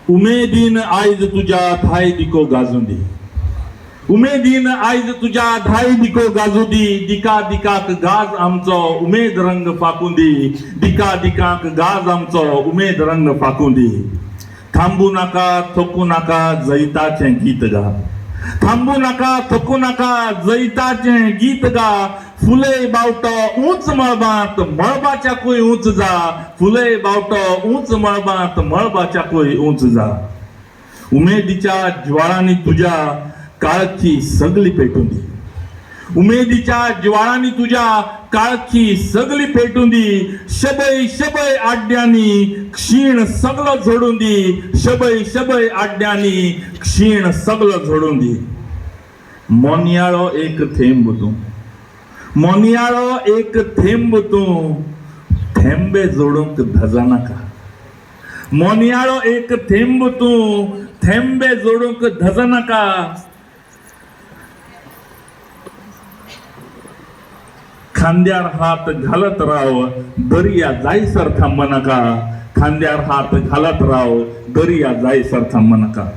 उमेदीन आयज तुझ्या धाय दिको गाजुंदी, उमेदीन आयज तुझ्या धाय दिको गाजुदी, दिका दिकाक गाज आमचो उमेद रंग फाकुंदी, दिका दिकाक गाज आमचो उमेद रंग फाकुंदी. थांबू नका थकू नका जैताचे गीत गा, थांबू नका थकू नका जैताचे गीत गा. फुले बावटो उंच मळबात मळबाच्या कोई उंच जा, फुले बावटो उंच मळबात मळबाच्या कोई उंच जा. उमेदीच्या ज्वाळांनी तुझ्या काळखी सगळी पेटून दी, उमेदीच्या ज्वाळांनी तुझ्या काळखी सगळी पेटून दी. शबय शबय आड्यांनी क्षीण सगळं झोडून दी, शबय शबय आड्यांनी क्षीण सगळं झोडून दी. मोनियाळो एक थेंब तू, मोनियाळो एक थेंब तू, थेंबे जोडूंक धजा नाका. मोनियाळो एक थेंब तू, थेंबे जोडूंक धज नाका. खांद्यार हात घालत राव दर्या जायसर थांब नका, खांद्यार हात घालत राव दर्या जायसर थांब नका.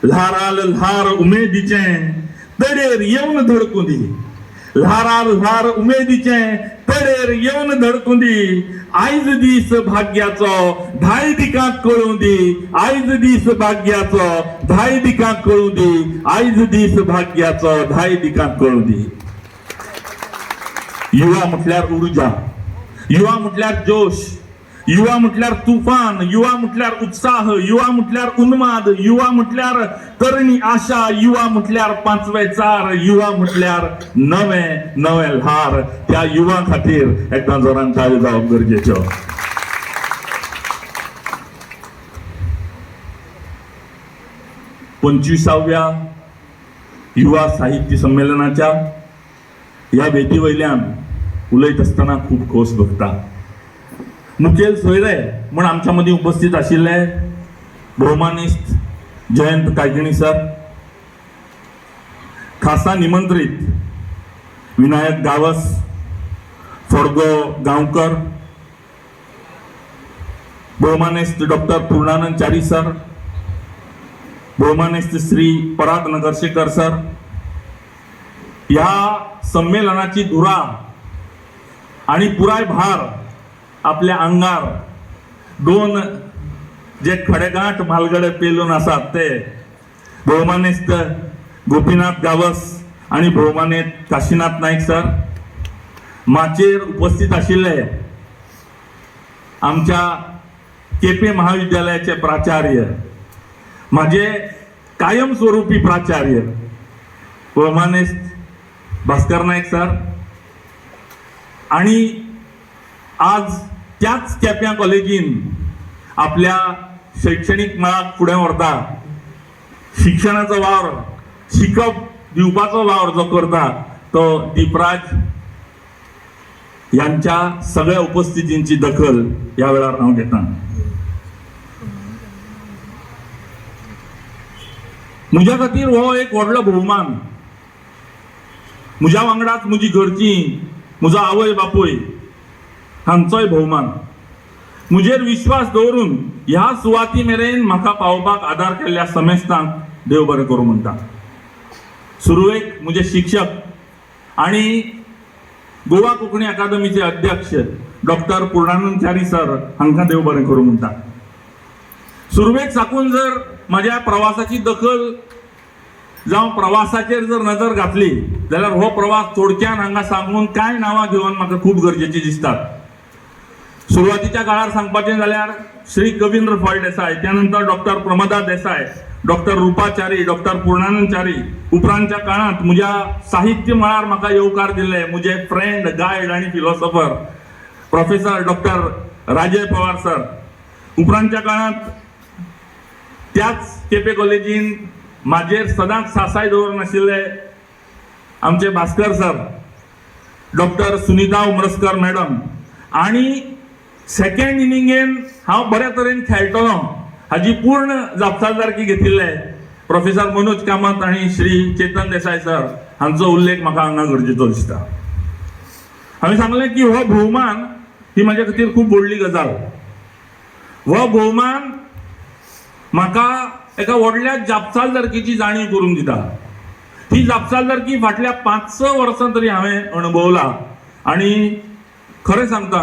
ल्हाराल ल्हार उमेदीचे तडेर येऊन धडकून दी, ल्हाराल ल्हार उमेदीचे तडेर येऊन धडकून दी. आयज दीस भाग्याचो धाय दिकाक कळून दी, आयज दीस भाग्याचो धाय दिकाक कळून दी, आयज दीस भाग्याचो धाय दिकाक कळून दी. युवा म्हटल्यार ऊर्जा, युवा म्हटल्यार जोश, युवा म्हटल्यार तुफान, युवा म्हटल्यार उत्साह, युवा म्हटल्यार उन्माद, युवा म्हटल्यार करणी आशा, युवा म्हटल्यार पांचवे चार, युवा म्हटल्यार नवे नवे ल्हार. त्या युवा खातीर एकदा जोरान ताळयो जावप गरजेच्यो. पंचवीसाव्या युवा साहित्य संमेलनाच्या या वेदी वयल्यान उलयत असताना खूप खोस भोगता. मुखेल सोयरे म्हण आमच्या मदीं उपस्थित आशिल्ले भौमानिस्ट जयंत कायगिणी सर, खासा निमंत्रित विनायक गावस, फडगो गांवकर, भौमानिस्ट डॉक्टर पूर्णानंद चारी सर, भौमानिस्ट श्री पराग नगरशेकर सर. या संमेलनाची धुरा आणि पुराय भार आपल्या अंगार दोन जे खडेगांठ म्हालगडे पेलून आसात ते भौमानिस्त गोपीनाथ गावस आणि भौमानिस्त काशीनाथ नाईक सर. माचेर उपस्थित आशिल्ले आमच्या केपे महाविद्यालयाचे प्राचार्य, माझे कायमस्वरूपी प्राचार्य भौमानिस्त भास्कर नाईक सर. आणि आज त्याच केप्यां कॉलेजीन आपल्या शैक्षणिक मळाक फुडें व्हरता, शिक्षणाचो वावर, शिकप दिवपाचो वावर जो करता तो दीपराज यांच्या सगळ्या उपस्थितींची दखल या वेळार हांव घेता. म्हज्या खातीर हो एक व्हडलो भोवमान. म्हज्या वांगडाच म्हजी घरचीं, म्हजो आवय बापूय हांचोय भोवमान. म्हजेर विश्वास दवरून ह्या सुवाती मेरेन म्हाका पावपाक आदार केल्ल्या समेस्तांक देव बरें करूं म्हणटा. सुरवेक म्हजे शिक्षक आणि गोवा कोंकणी अकादमीचे अध्यक्ष डॉक्टर पूर्णानंद चारी सर हांकां देव बरें करूं म्हणटा. सुरवेक साकून जर म्हाज्या प्रवासाची दखल जावं प्रवासाचेर जर नजर घातली जाल्यार हो प्रवास थोडक्यान हांगा सांगून कांय नांवां घेवन म्हाका खूब गरजेची दिसतात. सुरवातीच्या काळार सांगपाचें जाल्यार श्री कविंद्र फळदेसाय, त्यानंतर डॉक्टर प्रमोदा देसाय, डॉक्टर रुपा चारी, डॉक्टर पूर्णानंद चारी. उपरांतच्या काळात म्हज्या साहित्य मळार म्हाका येवकार दिले म्हजे फ्रेंड, गायड आणि फिलॉसॉफर प्रोफेसर डॉक्टर राजय पवार सर. उपरांतच्या काळात त्याच केपे कॉलेजीन म्हाजेर सदांच सासाय दवरून आशिल्ले आमचे Bhaskar sir, doctor Sunita Umarsakar madam. आणि सेकंड इनिंगेन हांव बऱ्या तरेन खेळटलो हाजी पूर्ण जापसालदारकी घेतिल्ले प्रोफेसर मनोज कामत आणि श्री चेतन देसाय सर हांचो उल्लेख म्हाका हांगा गरजेचो दिसता. हांवें सांगलें की हो भोवमान ही म्हाज्या खातीर खूब व्हडली गजाल. हो भोवमान म्हाका एका व्हडल्या जापसालदारकेची जाणीव करून दिता. ही जापसालदारकी फाटल्या 5-6 वर्सां तरी हांवें अणभवला आनी खरें सांगता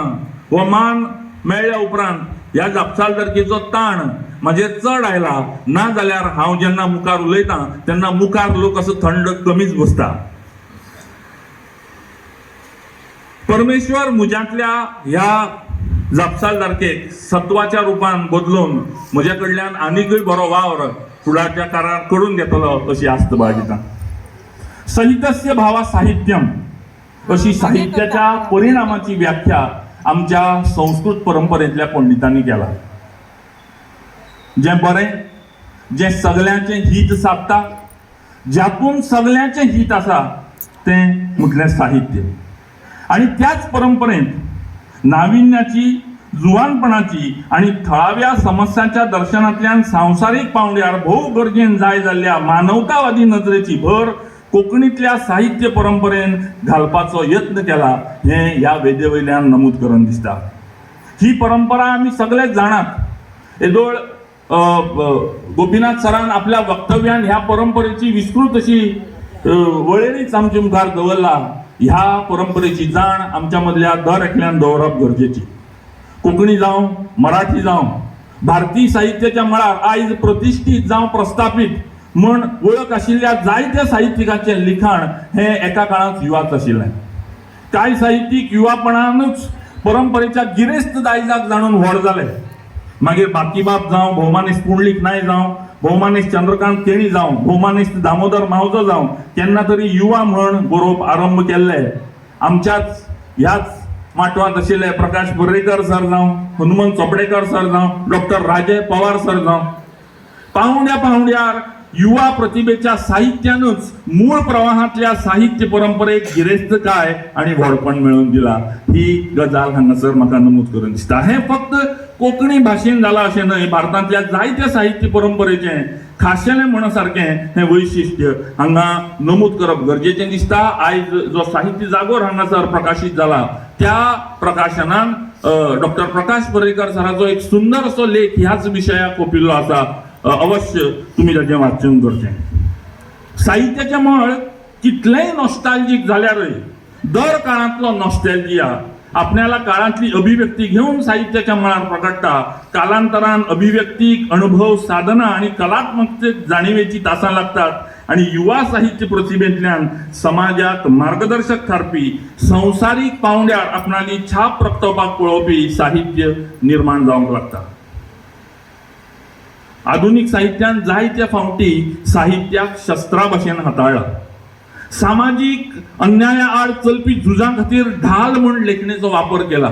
हो मान मेळ्ळ्या उपरांत ह्या जापसालदारकेचो ताण म्हाजेर चड आयला. ना जाल्यार हांव जेन्ना मुखार उलयतां तेन्ना मुखार लोक असो थंड कमीच बसता. परमेश्वर म्हज्यांतल्या ह्या जापसालदारकेक सत्वाच्या रुपान बदलून म्हज्या कडल्यान आनीकय बरो वावर फुडाच्या काळार करून घेतलो अशी आस्त बाळगिता. साहित्यस्य भावा साहित्यम अशी साहित्याच्या परिणामाची व्याख्या आमच्या संस्कृत परंपरेंतल्या पंडितांनी केला. जें बरें, जें सगळ्यांचें हित साधता, ज्यातून सगळ्यांचें हित आसा तें म्हटल्यार साहित्य. आणि त्याच परंपरेंत नाविन्याची, जुवानपणाची आणि थळाव्या समस्यांच्या दर्शनांतल्यान सांसारीक पावंड्यार भोव गरजेन जाय जाल्ल्या मानवतावादी नजरेची भर कोंकणीतल्या साहित्य परंपरेन घालपाचो यत्न केला हें ह्या वेदेवयल्यान नमूद करून दिसता. ही परंपरा आमी सगळेच जाणात. येदोळ गोपीनाथ सरान आपल्या वक्तव्यान ह्या परंपरेची विस्तृत अशी वळेरीच आमच्या मुखार दवरला. ह्या परंपरेची जाण आमच्या मदल्या दर एकल्यान दवरप गरजेची. कोंकणी जावं, मराठी जावं, भारतीय साहित्याच्या मळार आयज प्रतिश्ठीत जावं प्रस्थापीत म्हण वळख आशिल्ल्या जायत्या साहित्यिकांचें लिखाण हें एका काळांत युवाच आशिल्लें. कांय साहित्यीक युवापणानूच परंपरेच्या गिरेस्त दायजाक जाणून व्हड जाले. मागीर बाकीबाब जावं, भौमानिस्त पुंडलीक नाय जावं, भौमानिस्त चंद्रकांत केणी जावं, भौमानिस्त दामोदर मावजो जावं, केन्ना तरी युवा म्हण बरोवप आरंभ केल्ले. आमच्याच ह्याच माटवांत आशिल्ले प्रकाश पर्रेकर सर जावं, हनुमंत चोपडेकर सर जावं, डॉक्टर राजय पवार सर जावं, पावंड्यार युवा प्रतिभेच्या साहित्यानूच मूळ प्रवाहांतल्या साहित्य परंपरेक गिरेस्तकाय आणि व्हडपण मेळून दिला. ही गजाल हांगासर म्हाका नमूद करून दिसता. हें फक्त कोंकणी भाशेन जालां अशें न्हय, भारतांतल्या जायत्या साहित्य परंपरेचें खाशेलें म्हणा सारकें हें वैशिश्ट्य हांगा नमूद करप गरजेचें दिसता. आयज जो साहित्य जागोर हांगासर प्रकाशीत जाला त्या प्रकाशनान डॉक्टर प्रकाश पर्रेकर सराचो एक सुंदर असो लेख ह्याच विशयाक कोपिल्लो आसा. अवश्य तुम्ही ताचें वाचन करचें. साहित्याचें मळ कितलेंय नॉस्टॅल्जिक जाल्यारय दर काळांतलो नॉस्टॅल्जिया आपल्याला काळांतली अभिव्यक्ती घेऊन साहित्याच्या मळार प्रकटता. कालांतरान अभिव्यक्तीक अनुभव, साधना आणि कलात्मकतेक जाणीवेची तासां लागतात आणि युवा साहित्य प्रतिभेंतल्यान समाजाक मार्गदर्शक थारपी, संवसारीक पावंड्यार आपणाली छाप प्रगटोवपाक पळोवपी साहित्य निर्माण जावंक लागता. आधुनिक साहित्यान जायत्या फावटी साहित्याक शस्त्रा भाशेन हाताळ्ळा. सामाजिक अन्याया आड चलपी झुजां खातीर ढाल म्हूण लेखणेचो वापर केला.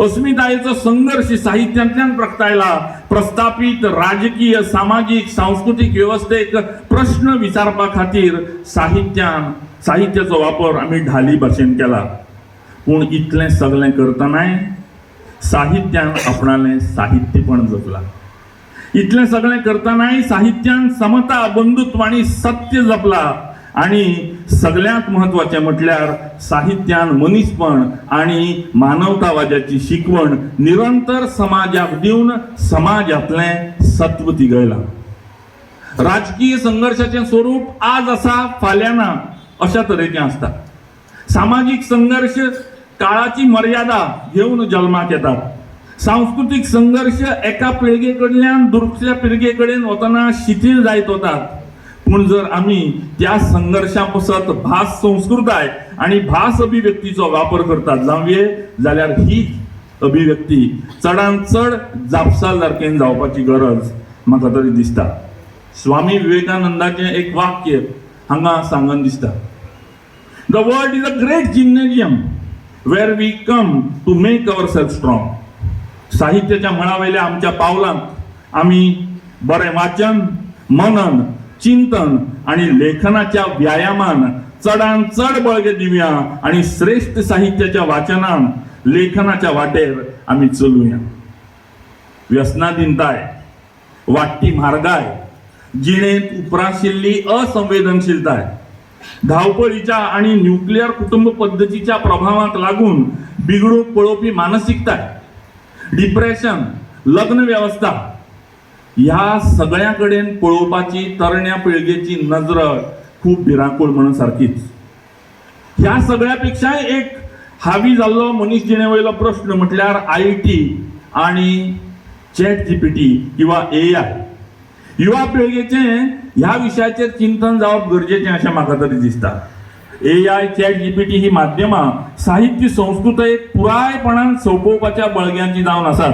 अस्मितायेचो संघर्श साहित्यांतल्यान प्रगटायला. प्रस्थापीत राजकीय, सामाजिक, सांस्कृतिक व्यवस्थेक प्रश्न विचारपा खातीर साहित्याचो वापर आमी ढाली भाशेन केला. पूण इतलें सगळें करतनाय साहित्यान आपणालें साहित्यपण जपला. इतलें सगळें करतनाय साहित्यान समता, बंधुत्व आणि सत्य जपला. आणि सगळ्यात महत्वाचे म्हटल्यार साहित्यान मनीसपण आणि मानवतावाद्याची शिकवण निरंतर समाजाक दिवन समाजातलें सत्व तिगयला. राजकीय संघर्षाचें स्वरूप आज आसा, फाल्यां ना अशा तरेचें आसता. सामाजिक संघर्ष काळाची मर्यादा घेवन जल्माक येतात. सांस्कृतिक संघर्ष एका पिळगे कडल्यान दुसऱ्या पिळगे कडेन वतना शिथील जायत वतात. पूण जर आमी त्या संघर्षा पसत भास संस्कृताय आणि भास अभिव्यक्तीचो वापर करतात जाल्यार ही अभिव्यक्ती चडांत चड जापसालदारकेन जावपाची गरज म्हाका तरी दिसता. स्वामी विवेकानंदाचें एक वाक्य हांगा सांगन दिसता. The world is a great gymnasium where we come to make our self strong. साहित्याच्या मळावयल्या आमच्या पावलांत आमी बरें वाचन, मनन, चिंतन आणि लेखनाच्या व्यायामान चडांत चड बळगे दिवया आणि श्रेष्ठ साहित्याच्या वाचनान लेखनाच्या वाटेर आमी चलुया. व्यसनाधीनताय, वाडटी म्हारगाय, जिणेंत उप्राशिल्ली असंवेदनशीलताय, धावपळीच्या आणि न्यूक्लिअर कुटुंब पद्धतीच्या प्रभावात लागून बिघडून पळोवपी मानसिकता, डिप्रेशन, लग्न व्यवस्था ह्या सगळ्याकडे पळोवपाची तरण्या पिळगेची नजर खूप भिरांकूळ म्हणून सारखीच. ह्या सगळ्यापेक्षा एक हावी जाल्लो मनीस जिणेवयलो प्रश्न म्हटल्यार IIT आणि ChatGPT किंवा AI. युवा पिळगेचें ह्या विशयाचेर चिंतन जावप गरजेचें अशें म्हाका तरी दिसता. AI, ChatGPT ही माध्यमां साहित्य संस्कृतायेक पुरायपणान सोंपोवपाच्या बळग्यांची जावन आसात.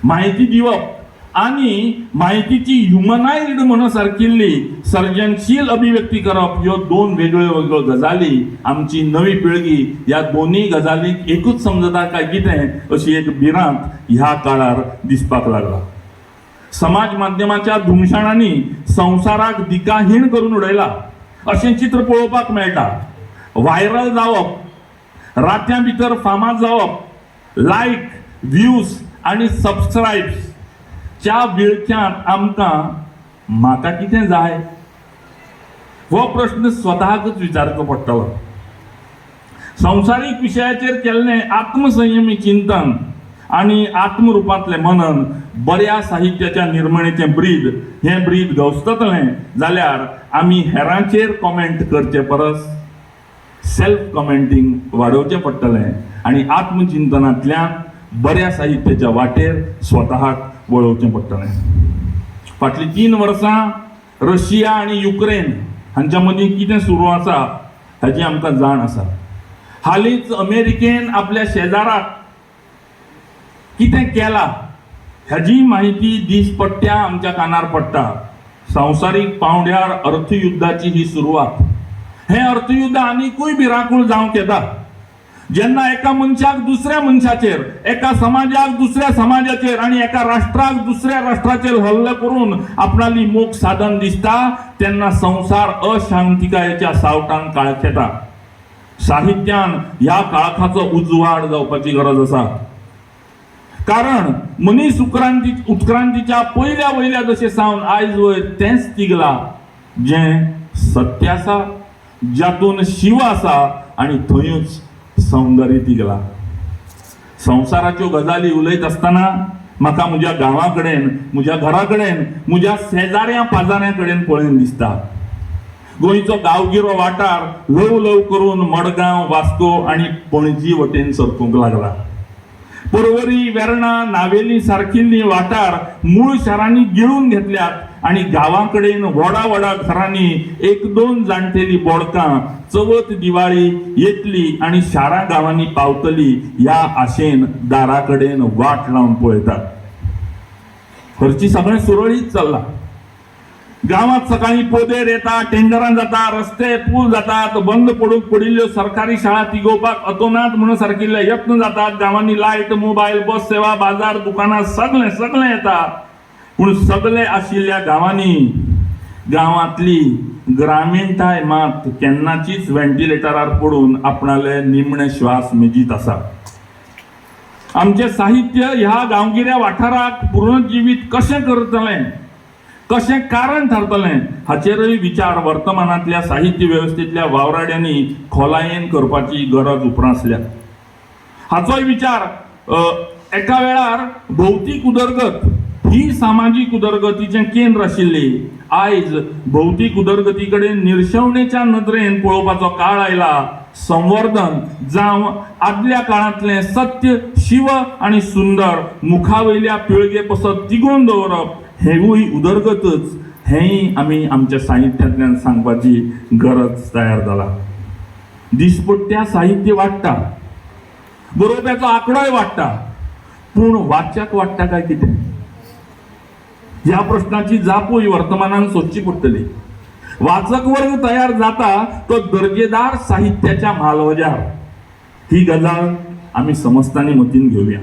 माहिती दिवप आणि माहितीची ह्युमनायज्ड म्हणून सारकिल्ली सर्जनशील अभिव्यक्ती करप ह्यो दोन वेगळ्यो वेगळ्यो गजाली. आमची नवी पिळगी ह्या दोन्ही गजालीक एकूच समजता काय कितें अशी एक भिरांत ह्या काळार दिसपाक लागला. समाज माध्यमाच्या धुमशाणांनी संवसाराक दिकाहीण करून उडयला अशें चित्र पळोवपाक मेळटा. व्हायरल जावप, रात्यां भितर फामाद जावप, लायक, व्ह्यूज आणि सबस्क्रायब्स च्या विळख्यांत आमकां म्हाका कितें जाय हो प्रश्न स्वताकच विचारचो पडटलो. संवसारीक विशयाचेर केल्लें आत्मसंयमी चिंतन आणि आत्मरुपांतलें मनन बऱ्या साहित्याच्या निर्मणेचें ब्रीद गवसतलें जाल्यार आमी हेरांचेर कॉमेंट करचे परस सेल्फ कॉमेंटिंग वाडोवचें पडटलें आणि आत्मचिंतनांतल्यान बऱ्या साहित्याच्या वाटेर स्वताक वळोवचें पडटलें. फाटलीं 3 वर्सां रशिया आणि युक्रेन हांच्या मदीं कितें सुरू आसा हाची आमकां जाण आसा. हालींच अमेरिकेन आपल्या शेजाराक कितें केलां हाची माहिती दिसपट्ट्या आमच्या कानार पडटा. संवसारीक पांवड्यार अर्थयुद्धाची ही सुरवात. हें अर्थयुद्ध आनीकूय भिरांकूळ जावंक येता. जेन्ना एका मनशाक दुसऱ्या मनशाचेर, एका समाजाक दुसऱ्या समाजाचेर आणि एका राष्ट्राक दुसऱ्या राष्ट्राचेर हल्लो करून आपणाली मोख साधन दिसता तेन्ना संसार अशांतिकायेच्या सावटान काळखेता. साहित्यान ह्या काळखाचो उजवाड जावपाची गरज आसा. कारण मनीस उत्क्रांतीच्या पयल्या वयल्या दशे सावन आयज वयर तेंच तिगला जें सत्य आसा, जातून शिव आसा आणि थंयूच सौंदर्य तिगला. संवसाराच्यो गजाली उलयत आसतना म्हाका म्हज्या गांवा कडेन, म्हज्या घरा कडेन, म्हज्या शेजाऱ्या पाजाऱ्या कडेन पळयन दिसता. गोंयचो गांवगिरो वाठार ल्हव ल्हव करून मडगांव, वास्को आणि पणजी वटेन सरकूंक लागला. पर्वरी, वेर्णा, नावेली सारकिल्ली वाठार मूळ शारांनी गिळून घेतल्यात आणि गांवाकडेन व्हडा व्हडा घरांनी 1-2 जाणटेली बोडकां चवथ दिवाळी येतली आणि शारा गांवांनी पावतली ह्या आशेन दाराकडेन वाट लावन पळयतात. हरची सगळें सुरळीत चल्लां. गांवांत सकाळी पोदेर येता, टेंडरां जाता, रस्ते पूल जातात, बंद पडूंक पडिल्ल्यो सरकारी शाळा तिगोवपाक अतोनात म्हणून सारकिल्ले यत्न जातात. गांवांनी लायट, मोबायल, बस सेवा, बाजार, दुकानां सगळें येता. पूण सगळे आशिल्ल्या गांवांनी गांवांतली ग्रामीणताय मात केन्नाचीच व्हेंटिलेटरार पडून आपणाले निमणे श्वास मेजीत आसा. आमचे साहित्य ह्या गांवगिऱ्या वाठाराक पुनर्जीवीत कशें करतलें, कशें कारण थारतलें हाचेरय विचार वर्तमानांतल्या साहित्य वेवस्थेंतल्या वावराड्यांनी खोलायेन करपाची गरज उपरासल्या. हाचोय विचार एका वेळार भौतीक उदरगत ही सामाजिक उदरगतीचें केंद्र आशिल्ली आयज भौतीक उदरगती कडेन निर्शेवणेच्या नदरेन पळोवपाचो काळ आयला. संवर्धन जावं आदल्या काळांतलें सत्य, शिव आणि सुंदर मुखावयल्या पिळगे पसत तिगोवन दवरप हेवूय उदरगतच, हेंय आमी आमच्या साहित्यांतल्यान सांगपाची गरज तयार जाला. दिसपट्ट्या साहित्य वाडटा, बरोवप्याचो आंकडोय वाडटा, पूण वाचक वाडटा काय कितें ह्या प्रश्नाची जापूय वर्तमानान सोदची पडटली. वाचक वर्ग तयार जाता तो दर्जेदार साहित्याच्या म्हालवजार. ही गजाल आमी समजतानी मतीन घेवया.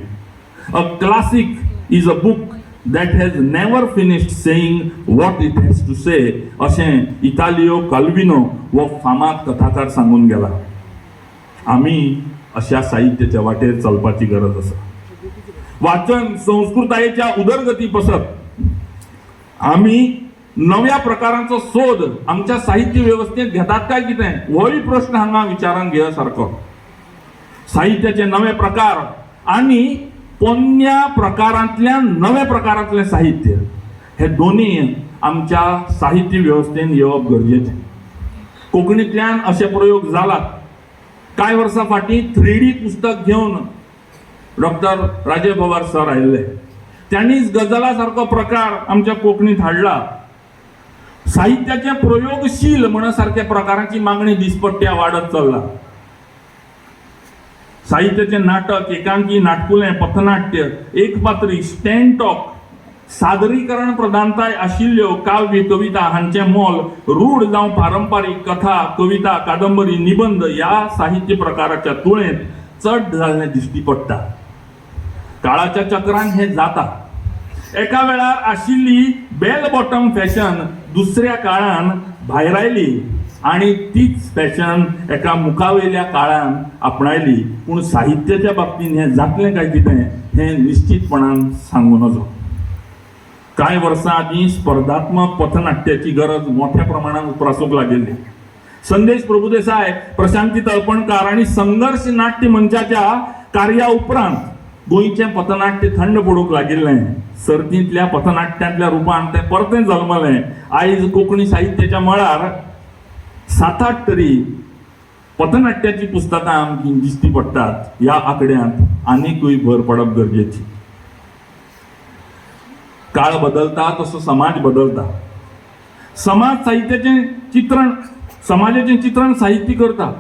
A classic is a book that has never finished saying what it has to say अशें इटालियो कॅल्विनो वो फामाद कथाकार सांगून गेला. आमी अशा साहित्याच्या वाटेर चलपाची गरज आसा. वाचन संस्कृतायेच्या उदरगती पसत आमी नव्या प्रकारांचो सोद आमच्या साहित्य व्यवस्थेत घेतात काय कितें होय प्रश्न हांगा विचारान घेवसारको. साहित्याचे नवे प्रकार आणि पोन्न्या प्रकारांतल्यान नव्या प्रकारांतले साहित्य हे दोन्ही आमच्या साहित्य व्यवस्थेन येवप गरजेचे. कोंकणीतल्यान असे प्रयोग जालात. कांय वर्सां फाटीं 3D पुस्तक घेवन डॉक्टर राजेश पवार सर आयिल्ले. त्यांनीच गजला सारको प्रकार आमच्या कोंकणीत हाडला. साहित्याचे प्रयोगशील म्हणा सारख्या प्रकारांची मागणी दिसपट्ट्या वाढत चल्ला. साहित्याचे नाटक, एकांकी, नाटकुलें, पथनाट्य, एकपात्री, स्टँड टॉक, सादरीकरण प्रधानताय आशिल्ल्यो काव्य, कविता हांचे मोल रूढ जावं पारंपारीक कथा, कविता, कादंबरी, निबंध या साहित्य प्रकाराच्या तुळेंत चड जाल्लें दिश्टी पडटा. काळाच्या चक्रान हे जाता. एका वेळार आशिल्ली बेल बॉटम फॅशन दुसऱ्या काळान भायर आयली आणि तीच फॅशन एका मुखावेल्या काळान आपणायली. पूण साहित्याच्या बाबतींत हे जातलें काय कितें हे निश्चितपणान सांगूं नजो. कांय वर्सां आदीं स्पर्धात्मक पथनाट्याची गरज मोठ्या प्रमाणात उप्रासूंक लागिल्ली. संदेश प्रभुदेसाय, प्रशांती तळपणकार आणि संघर्ष नाट्य मंचाच्या कार्या उपरांत गोंयचें पथनाट्य थंड पडूंक लागिल्लें. सर्तींतल्या पथनाट्यांतल्या रुपान तें परतें जल्मलें. आयज कोंकणी साहित्याच्या मळार 7-8 तरी पथनाट्याची पुस्तकां आमची दिश्टी पडटात. ह्या आंकड्यांत आनीकूय भर पडप गरजेची. काळ बदलता तसो समाज बदलता. समाज साहित्याचें चित्रण, समाजाचें चित्रण साहित्य करता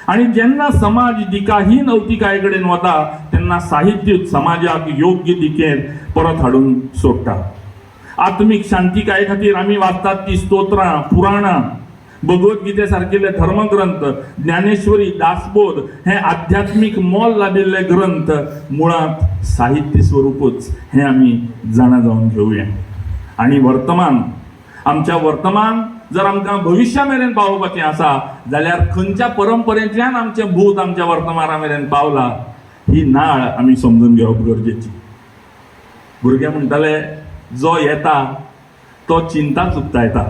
आणि जेन्ना समाज दिकाहीन अवतिकाये कडेन वता तेन्ना साहित्य समाजाक योग्य दिकेर परत हाडून सोडटा. आत्मीक शांतिकाये खातीर आमी वाचतात ती स्तोत्रां, पुराणां, भगवद्गीते सारकिल्ले धर्मग्रंथ, ज्ञानेश्वरी, दासबोध हे आध्यात्मिक मोल लाभिल्ले ग्रंथ मुळात साहित्य स्वरूपच हे आमी जाणा जावन घेवया. आणि वर्तमान, आमच्या वर्तमान जर आमकां भविष्या मेरेन पावोवपाचें आसा जाल्यार खंयच्या परंपरेंतल्यान आमचें भूत आमच्या वर्तमाना मेरेन पावला ही नाळ आमी समजून घेवप गरजेची. भुरगे म्हणटाले जो येता तो चिंता चुकता येता.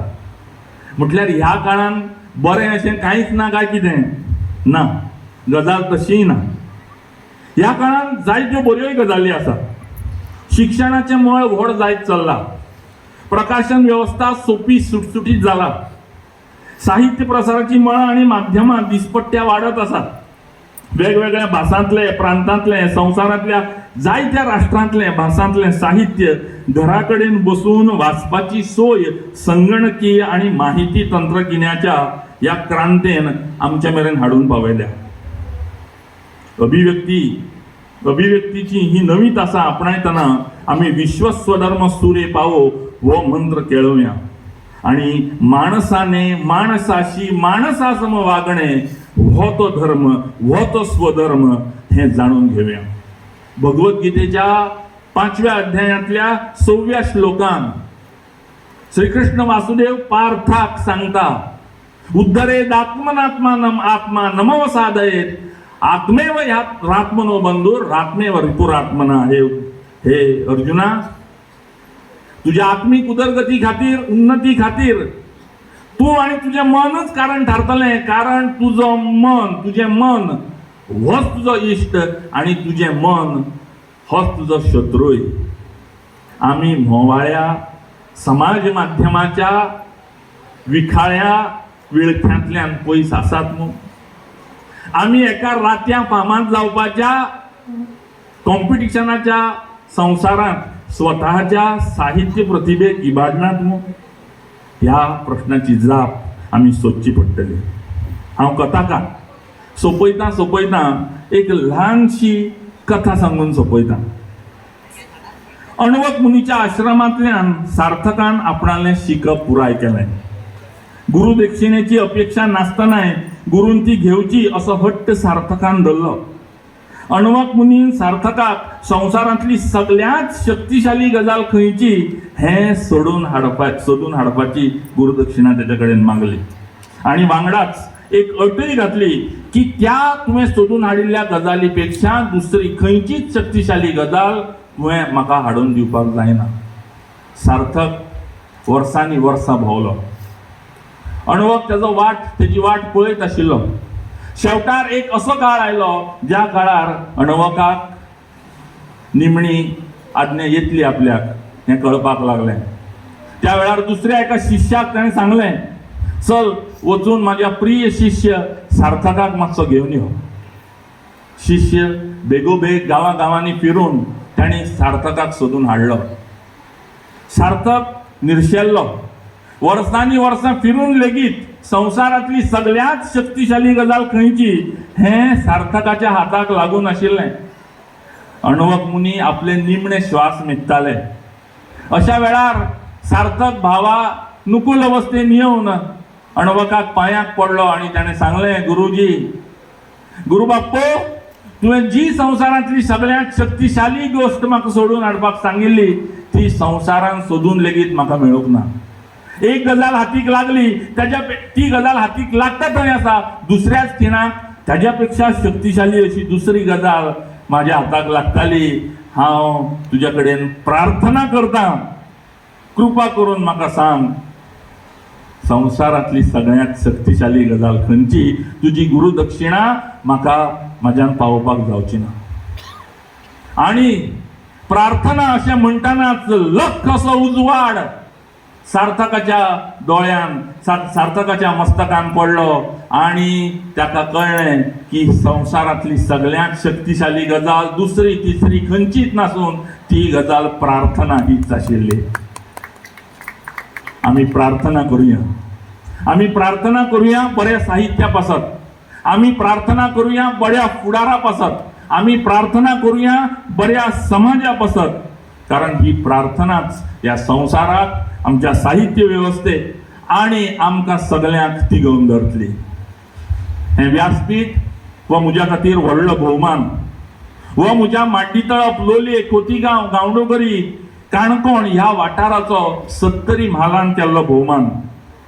म्हटल्यार ह्या काळान बरें अशें कांयच ना काय कितें ना, गजाल तशीय ना. ह्या काळान जायत्यो बऱ्योय गजाली आसा. शिक्षणाचें मळ व्हड जायत चल्ला. प्रकाशन व्यवस्था सोपी सुटसुटीत जाला. साहित्य प्रसाराची मळां आणि माध्यमां दिसपट्ट्या वाडत आसात. वेगवेगळ्या भासांतले, प्रांतांतले, संवसारांतल्या जायत्या राष्ट्रांतले भासांतले साहित्य घरा कडेन बसून वाचपाची सोय संगणकीय आणि माहिती तंत्रज्ञानाच्या या क्रांतेन आमच्या मेरेन हाडून पावयल्या. अभिव्यक्तीची ही नवी तासां आपणायतना आमी विश्व स्वधर्म सुरे पावो हो मंत्र केळुया आणि माणसाने माणसाशी माणसासम वागणे हो तो धर्म, हो तो स्वधर्म हे जाणून घेऊया. भगवद्गीतेच्या 5व्या अध्यायातल्या 6व्या श्लोकान श्रीकृष्ण वासुदेव पार्थाक सांगता, उद्धरेद आत्मनात्मानम आत्मा नमव साधयेत आत्मेव ह्यात्मनो बंधुरात्मेव रिपुरात्मना. हे अर्जुना, तुझ्या आत्मिक उदरगती खातीर, उन्नती खातीर तू आणि तुझे मनच कारण ठरतले. कारण तुझे मन होच तुझो इश्ट आणि तुझे मन होच तुझो शत्रूय. आम्ही म्होवाळ्या समाज माध्यमाच्या विखाळ्या विळख्यांतल्यान पयस आसात न्हू. आम्ही एका रात्या फामाद जावपाच्या कॉम्पिटिशनाच्या संवसारात स्वतःच्या साहित्य प्रतिभेक इबाडनात न्हू. ह्या प्रश्नाची जाप आम्ही सोदची पडटली. हांव कथाकार सोपयता एक ल्हानशी कथा सांगून सोपयता. अणवक मुनीच्या आश्रमांतल्यान सार्थकान आपणालें शिकप पुराय केलें. गुरु दक्षिणेची अपेक्षा नासतनाय गुरून ती घेवची असो हट्ट सार्थकान धरलो. अणवक मुनीन सार्थकाक संवसारांतली सगळ्यात शक्तिशाली गजाल खंयची हे सोडून हाडपाची गुरुदक्षिणा तेच्या कडेन मागली. आणि वांगडाच एक अटय घातली की त्या तुवें सोदून हाडिल्ल्या गजाली पेक्षा दुसरी खंयचीच शक्तिशाली गजाल तुवें म्हाका हाडून दिवपाक जायना. सार्थक वर्सांनी वर्सां भोंवलो. अणवक त्याची वाट पळयत आशिल्लो. शेवटार एक असो काळ आयलो ज्या काळार अणवकाक निमणी आज्ञा येतली आपल्याक हें कळपाक लागलें. त्या वेळार दुसऱ्या एका शिष्याक ताणें सांगलें, चल वचून म्हाज्या प्रिय शिष्य सार्थकाक मातसो घेवन यो. शिष्य बेगोबेग गांवांनी फिरून ताणें सार्थकाक सोदून हाडलो. सार्थक निर्शेल्लो. वर्सांनी वर्सां फिरून लेगीत संवसारांतली सगळ्यात शक्तिशाली गजाल खंयची हें सार्थकाच्या हाताक लागून आशिल्लें. अणवक मुनी आपले निमणे श्वास मेकताले. अशा वेळार सार्थक भावा नुकूल अवस्थेन येवन अणवकाक पांयाक पडलो आनी ताणें सांगलें, गुरू बाप्पो, तुवें जी संवसारांतली सगळ्यात शक्तिशाली गोष्ट म्हाका सोडून हाडपाक सांगिल्ली ती संवसारान सोदून लेगीत म्हाका मेळूंक ना. एक गजाल हातीक लागली ती गजाल हातीक लागता थंय आसा, दुसऱ्याच खिणाक ताज्या पेक्षा शक्तिशाली अशी दुसरी गजाल म्हाज्या हाताक लागताली. हांव तुज्या कडेन प्रार्थना करता, कृपा करून म्हाका सांग संवसारांतली सगळ्यात शक्तिशाली गजाल खंयची, तुजी गुरुदक्षिणा म्हाका म्हाज्यान पावोवपाक जावची ना. आनी प्रार्थना अशें म्हणटानाच लख असो उजवाड सार्थकाच्या दोळ्यान सार्थकाच्या मस्तकान पडलो आनी ताका कळ्ळें की संवसारांतली सगळ्यात शक्तिशाली गजाल दुसरी तिसरी खंयचीच नासून ती गजाल प्रार्थना हीच आशिल्ली. आमी प्रार्थना करुया बऱ्या साहित्या पासत. आमी प्रार्थना करुया बऱ्या फुडारा पासत. आमी प्रार्थना करुया बऱ्या समाजा पासत. कारण ही प्रार्थनाच ह्या संवसाराक आमच्या साहित्य वेवस्थेक आनी आमकां सगळ्यांक तिगोवन धरतली. हें व्यासपीठ हो म्हज्या खातीर व्हडलो भोवमान. हो म्हज्या माड्डीतळप, लोलये, खोतीगांव, गांवडोंगरी, काणकोण ह्या वाठाराचो 70 म्हालान केल्लो भोवमान.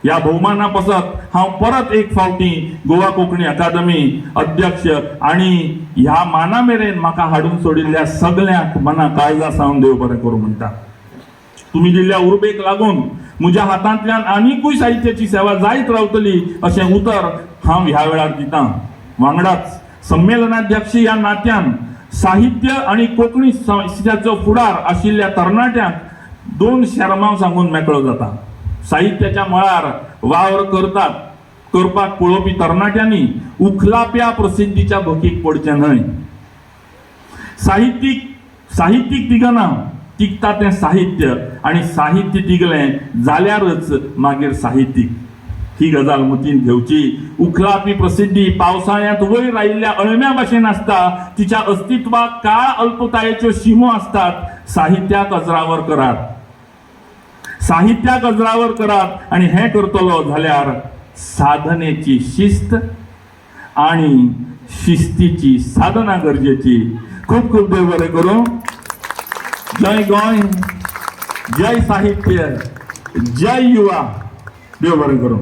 ह्या भोवमाना पासत हांव परत एक फावटी गोवा कोंकणी अकादमी अध्यक्ष आनी ह्या माना मेरेन म्हाका हाडून सोडिल्ल्या सगळ्यांक मना काळजा सावन देव बरें करूं म्हणटा. तुम्ही दिल्ल्या उर्बेक लागून म्हज्या हातांतल्यान आनीकूय साहित्याची सेवा जायत रावतली अशें उतर हांव ह्या वेळार दितां. वांगडाच संमेलनाध्यक्ष ह्या नात्यान साहित्य आणि कोंकणी साहित्याचो फुडार आशिल्ल्या तरणाट्यांक 2 शर्मांव सांगून मेकळो जाता. साहित्याच्या मळार वावर करपाक पळोवपी तरणाट्यांनी उखलाप्या प्रसिद्धीच्या भोकीक पडचें न्हय. साहित्यीक तिगना तिगता तें साहित्य आनी साहित्य तिगलें जाल्यारच मागीर साहित्यीक. ही गजाल मतीन घेवची. उखलापी प्रसिद्धी पावसाळ्यांत वयर आयिल्ल्या अळम्या भाशेन आसता. तिच्या अस्तित्वाक काळ अल्पतायेच्यो शिमो आसतात. साहित्याक अजरावर करात आनी हें करतलो जाल्यार साधनेची शिस्त आनी शिस्तीची साधना गरजेची. खूब खूब देव बरें करूं. जय गोंय, जय साहित्य, जय युवा. देव बरें करूं.